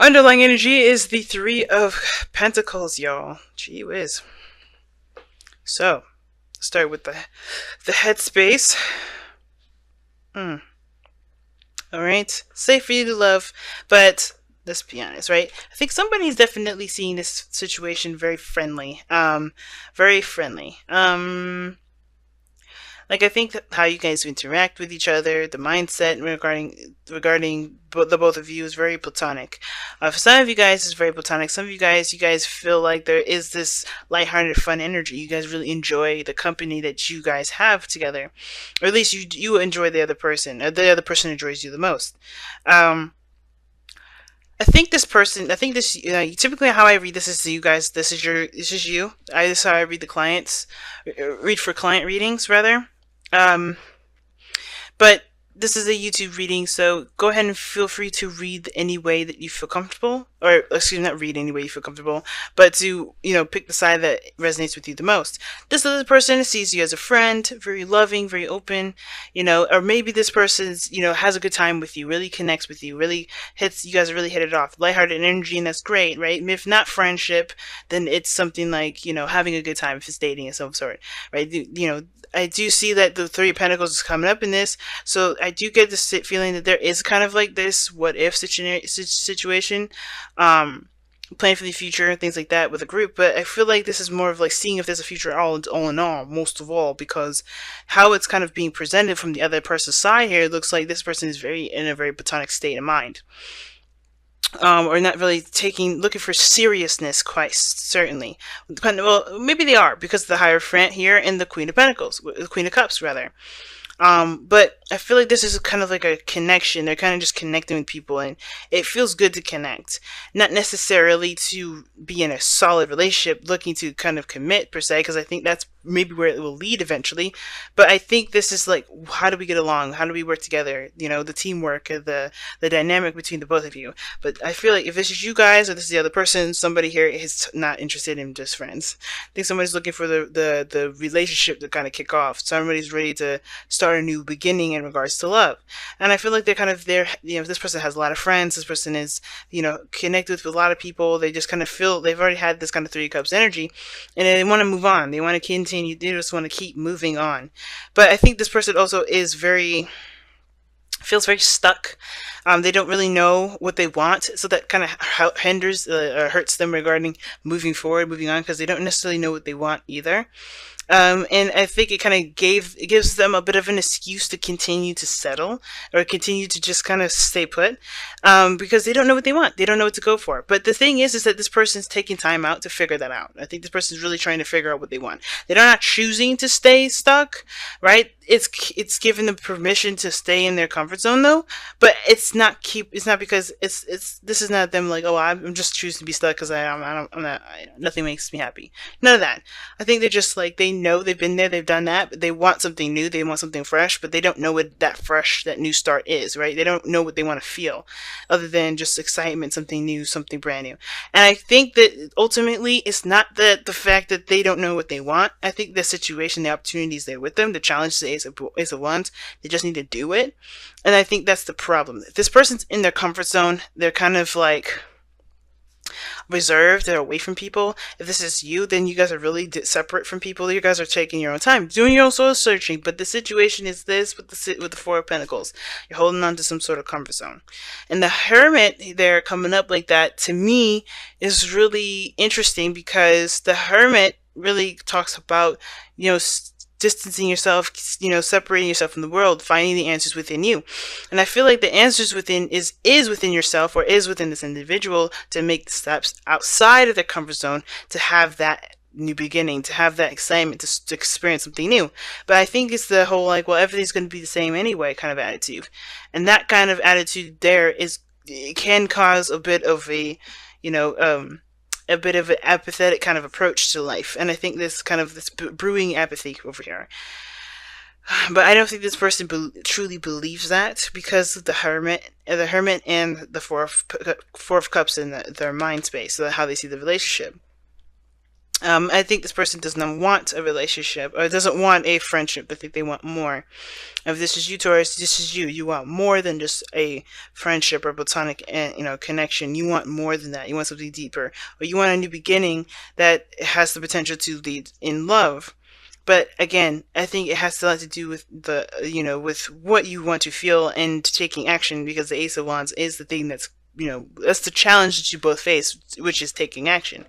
Underlying energy is the Three of Pentacles, y'all. Gee whiz. So, start with the headspace. All right, safe for you to love, but let's be honest, right? I think somebody's definitely seeing this situation very friendly. Very friendly. Like I think that how you guys interact with each other, the mindset regarding the both of you is very platonic. For some of you guys, it's very platonic. Some of you guys feel like there is this lighthearted, fun energy. You guys really enjoy the company that you guys have together, or at least you enjoy the other person, or the other person enjoys you the most. Um, I think this person. I think this. Typically, how I read this is to you guys. This is your. This is you. This is how I read the clients. Read for client readings rather. Um, but this is a YouTube reading, so go ahead and feel free to read any way that you feel comfortable, or excuse me, not read any way you feel comfortable, but to pick the side that resonates with you the most. This other person sees you as a friend, very loving, very open, or maybe this person's has a good time with you, really connects with you, really hits you guys really hit it off, lighthearted energy, and that's great, right? If not friendship, then it's something like having a good time if it's dating of some sort, right? I do see that the Three of Pentacles is coming up in this, so I do get this feeling that there is kind of like this what if situation, planning for the future, things like that with a group. But I feel like this is more of like seeing if there's a future all in all, most of all, because how it's kind of being presented from the other person's side here, it looks like this person is very in a very platonic state of mind. Or not really looking for seriousness, quite certainly. Well, maybe they are because of the Hierophant here and the Queen of Pentacles, the Queen of Cups, rather. But I feel like this is kind of like a connection. They're kind of just connecting with people, and it feels good to connect. Not necessarily to be in a solid relationship, looking to kind of commit per se, because I think that's maybe where it will lead eventually. But I think this is like, how do we get along? How do we work together? The teamwork, the dynamic between the both of you. But I feel like if this is you guys or this is the other person, somebody here is not interested in just friends. I think somebody's looking for the relationship to kind of kick off. Somebody's ready to start a new beginning in regards to love. And I feel like they're kind of there. This person has a lot of friends. This person is, connected with a lot of people. They just kind of feel they've already had this kind of Three of Cups energy, and they want to move on. They want to continue. They just want to keep moving on. But I think this person also feels very stuck. They don't really know what they want, so that kind of hinders or hurts them regarding moving forward, moving on, because they don't necessarily know what they want either. And I think it kind of gives them a bit of an excuse to continue to settle or continue to just kind of stay put, because they don't know what they want. They don't know what to go for. But the thing is that this person's taking time out to figure that out. I think this person's really trying to figure out what they want. They're not choosing to stay stuck, right? It's giving them permission to stay in their comfort zone though, but it's not because this is not them like, oh, I'm just choosing to be stuck because I'm not, nothing makes me happy. None of that. I think they're just like, they know they've been there, they've done that, but they want something new, they want something fresh, but they don't know what that new start is, right? They don't know what they want to feel other than just excitement, something new, something brand new. And I think that ultimately it's not the fact that they don't know what they want. I think the situation, the opportunity is there with them, the challenge is of Wands. They just need to do it. And I think that's the problem. If this person's in their comfort zone, they're kind of like reserved, they're away from people. If this is you, then you guys are really separate from people. You guys are taking your own time, doing your own soul searching. But the situation is this with the Four of Pentacles. You're holding on to some sort of comfort zone. And the Hermit there coming up like that, to me, is really interesting because the Hermit really talks about, distancing yourself, separating yourself from the world, finding the answers within you. And I feel like the answers within is within yourself, or is within this individual, to make the steps outside of their comfort zone, to have that new beginning, to have that excitement, to experience something new. But I think it's the whole like, well, everything's going to be the same anyway kind of attitude. And that kind of attitude there it can cause a bit of an apathetic kind of approach to life. And I think this brewing apathy over here. But I don't think this person truly believes that, because of the Hermit and the Four of Cups in their mind space, so how they see the relationship. I think this person does not want a relationship or doesn't want a friendship. I think they want more. If this is you, Taurus, this is you. You want more than just a friendship or platonic, connection. You want more than that. You want something deeper, or you want a new beginning that has the potential to lead in love. But again, I think it has a lot to do with with what you want to feel and taking action, because the Ace of Wands is the thing that's the challenge that you both face, which is taking action.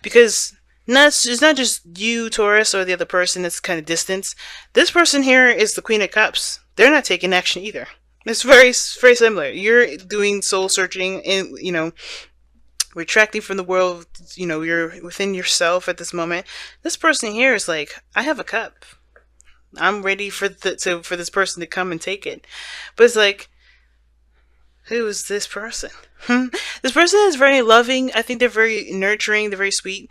Because it's not just you, Taurus, or the other person that's kind of distance. This person here is the Queen of Cups. They're not taking action either. It's very similar. You're doing soul searching and, retracting from the world. You're within yourself at this moment. This person here is like, I have a cup. I'm ready for this person to come and take it. But it's like, who is this person? This person is very loving. I think they're very nurturing. They're very sweet.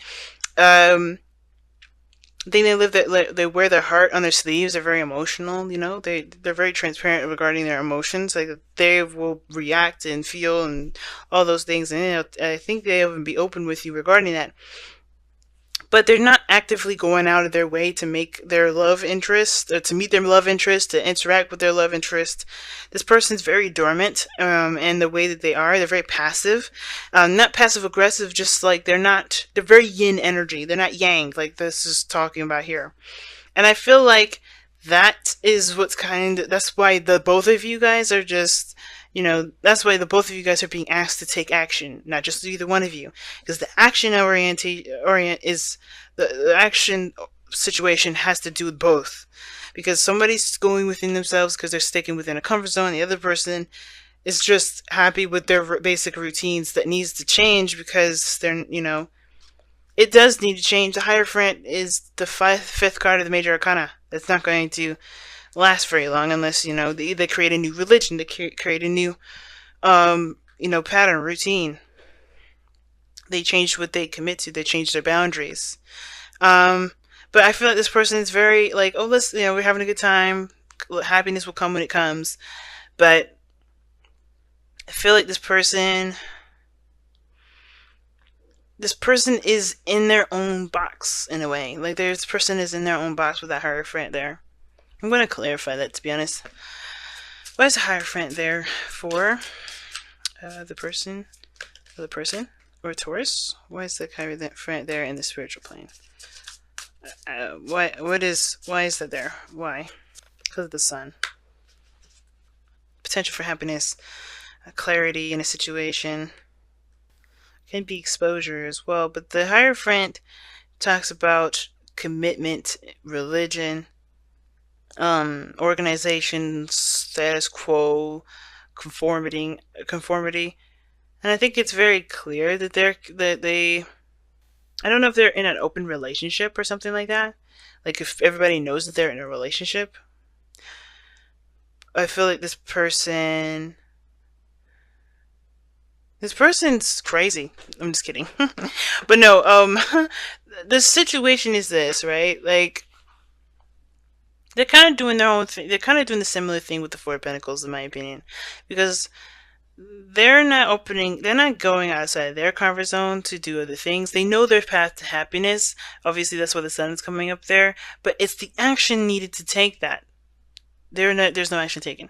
I think they wear their heart on their sleeves. They're very emotional. They're very transparent regarding their emotions. Like, they will react and feel and all those things. And I think they even be open with you regarding that. But they're not actively going out of their way to make their love interest, or to meet their love interest, to interact with their love interest. This person's very dormant, and the way that they're very passive. Not passive aggressive, just like they're very yin energy. They're not yang, like this is talking about here. And I feel like that's why the both of you guys are just, that's why the both of you guys are being asked to take action, not just either one of you. Because the the action situation has to do with both. Because somebody's going within themselves because they're sticking within a comfort zone. The other person is just happy with their basic routines that needs to change because it does need to change. The Hierophant is the fifth card of the Major Arcana. That's not going to last very long unless, they create a new religion, they create a new, pattern, routine. They change what they commit to. They change their boundaries. But I feel like this person is very like, oh, we're having a good time. Happiness will come when it comes. But I feel like this person is in their own box in a way. Like, this person is in their own box with that Hierophant there. I'm going to clarify that, to be honest. Why is the Hierophant there for the person or Taurus? Why is the Hierophant there in the spiritual plane? Why is that there? Why? Because of the sun. Potential for happiness, clarity in a situation. Can be exposure as well, but the Hierophant talks about commitment, religion, organization, status quo, conformity, and I think it's very clear that they. I don't know if they're in an open relationship or something like that. Like, if everybody knows that they're in a relationship. I feel like this person's crazy. I'm just kidding. But no, the situation is this, right? Like, they're kind of doing their own thing. They're kind of doing the similar thing with the Four of Pentacles, in my opinion. Because they're not going outside their comfort zone to do other things. They know their path to happiness. Obviously, that's why the sun is coming up there. But it's the action needed to take that. There's no action taken.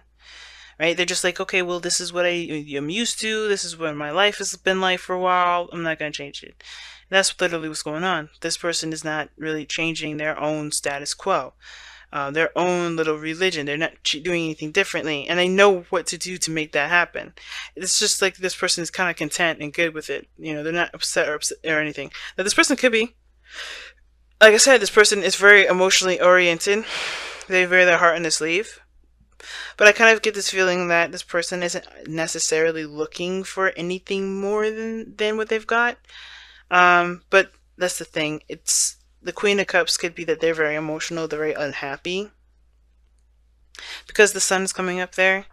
Right? They're just like, okay, well, this is what I'm used to. This is what my life has been like for a while. I'm not going to change it. That's literally what's going on. This person is not really changing their own status quo. Their own little religion. They're not doing anything differently, and they know what to do to make that happen. It's just like this person is kind of content and good with it. They're not upset or anything. Now, this person could be, like I said, this person is very emotionally oriented. They wear their heart on their sleeve. But I kind of get this feeling that this person isn't necessarily looking for anything more than what they've got. But that's the thing. It's the Queen of Cups could be that they're very emotional, they're very unhappy because the sun is coming up there.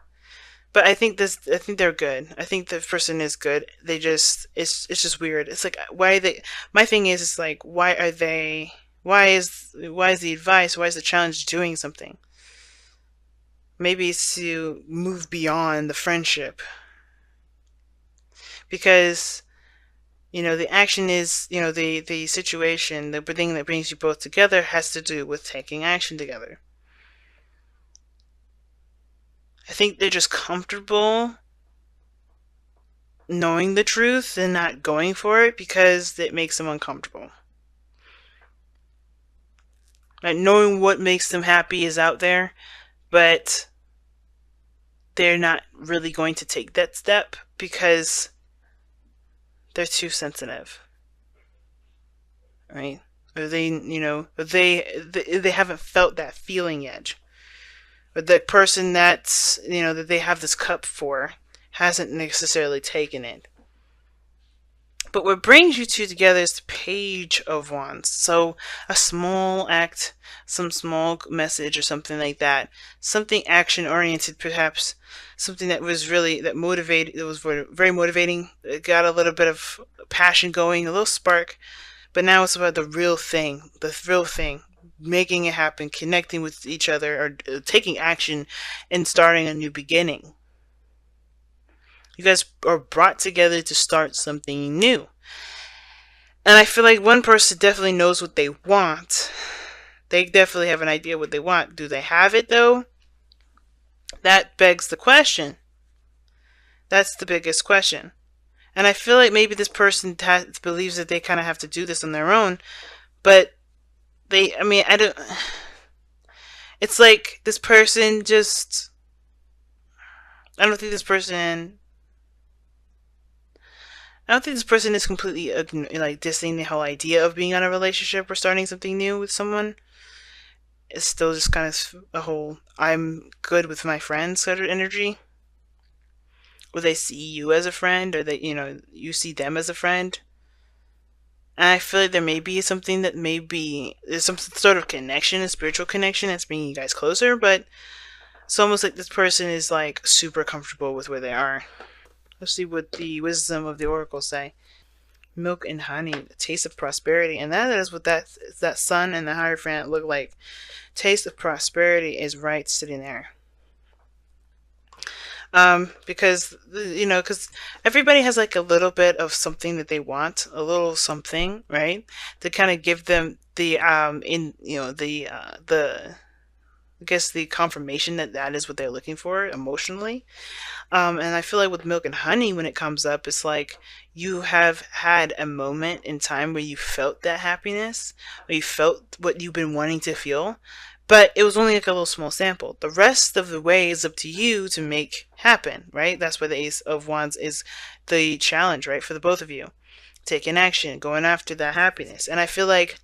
But I think they're good. I think the person is good. It's just weird. It's like, my thing is, it's like, why is the advice, why is the challenge doing something? Maybe it's to move beyond the friendship. Because The action is, the situation, the thing that brings you both together has to do with taking action together. I think they're just comfortable knowing the truth and not going for it because it makes them uncomfortable. Like, knowing what makes them happy is out there, but they're not really going to take that step because they're too sensitive, right? Or they haven't felt that feeling yet. Or the person that they have this cup for hasn't necessarily taken it. But what brings you two together is the Page of Wands. So a small act, some small message or something like that. Something action oriented perhaps. Something that was very motivating. It got a little bit of passion going, a little spark. But now it's about the real thing. Making it happen, connecting with each other, or taking action and starting a new beginning. You guys are brought together to start something new. And I feel like one person definitely knows what they want. They definitely have an idea what they want. Do they have it though? That begs the question. That's the biggest question. And I feel like maybe this person believes that they kind of have to do this on their own. But I don't. It's like this person just. I don't think this person is completely like dissing the whole idea of being on a relationship or starting something new with someone. It's still just kind of a whole I'm good with my friends sort of energy. Or they see you as a friend, or you see them as a friend. And I feel like there may be something that there's some sort of connection, a spiritual connection that's bringing you guys closer, but it's almost like this person is like super comfortable with where they are. Let's see what the wisdom of the oracle say. Milk and honey, the taste of prosperity, and that is what that sun and the Hierophant look like. Taste of prosperity is right sitting there. Because everybody has like a little bit of something that they want, a little something, right? To kind of give them the I guess the confirmation that is what they're looking for emotionally. And I feel like with milk and honey, when it comes up, it's like you have had a moment in time where you felt that happiness, or you felt what you've been wanting to feel, but it was only like a little small sample. The rest of the way is up to you to make happen, right? That's why the Ace of Wands is the challenge, right? For the both of you. Taking action, going after that happiness. And I feel like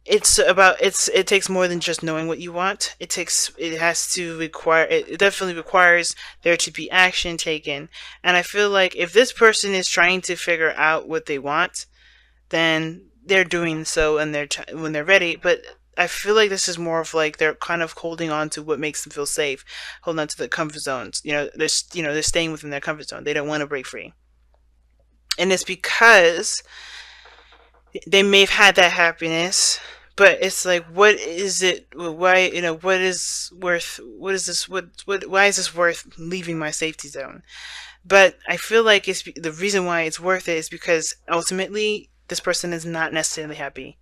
it takes more than just knowing what you want. It definitely requires there to be action taken. And I feel like if this person is trying to figure out what they want, then they're doing so and when they're ready. But I feel like this is more of like they're kind of holding on to what makes them feel safe, holding on to the comfort zones. They're staying within their comfort zone. They don't want to break free. And it's because they may have had that happiness, but it's like, what is it? Why, what is worth? What is this? Why is this worth leaving my safety zone? But I feel like the reason why it's worth it is because ultimately this person is not necessarily happy.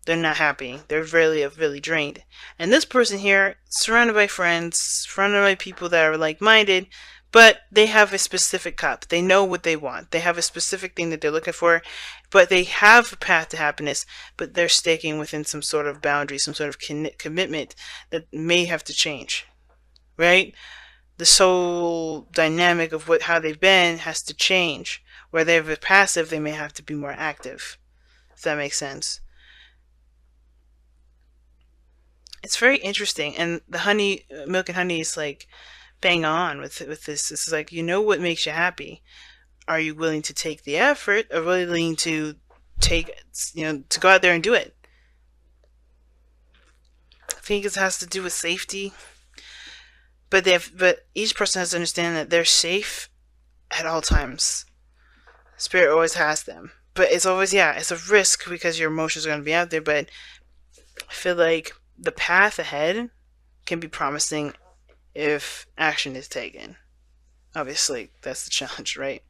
They're not happy. They're really drained. And this person here, surrounded by friends, surrounded by people that are like-minded, but they have a specific cup. They know what they want. They have a specific thing that they're looking for, but they have a path to happiness, but they're staking within some sort of boundary, some sort of commitment that may have to change, right? The whole dynamic of how they've been has to change. Where they're passive, they may have to be more active, if that makes sense. It's very interesting, and the milk and honey is like bang on with this. This is like, what makes you happy. Are you willing to take the effort, or willing to to go out there and do it? I think it has to do with safety, but each person has to understand that they're safe at all times. Spirit always has them, but it's always, it's a risk because your emotions are going to be out there. But I feel like the path ahead can be promising if action is taken. Obviously, that's the challenge, right?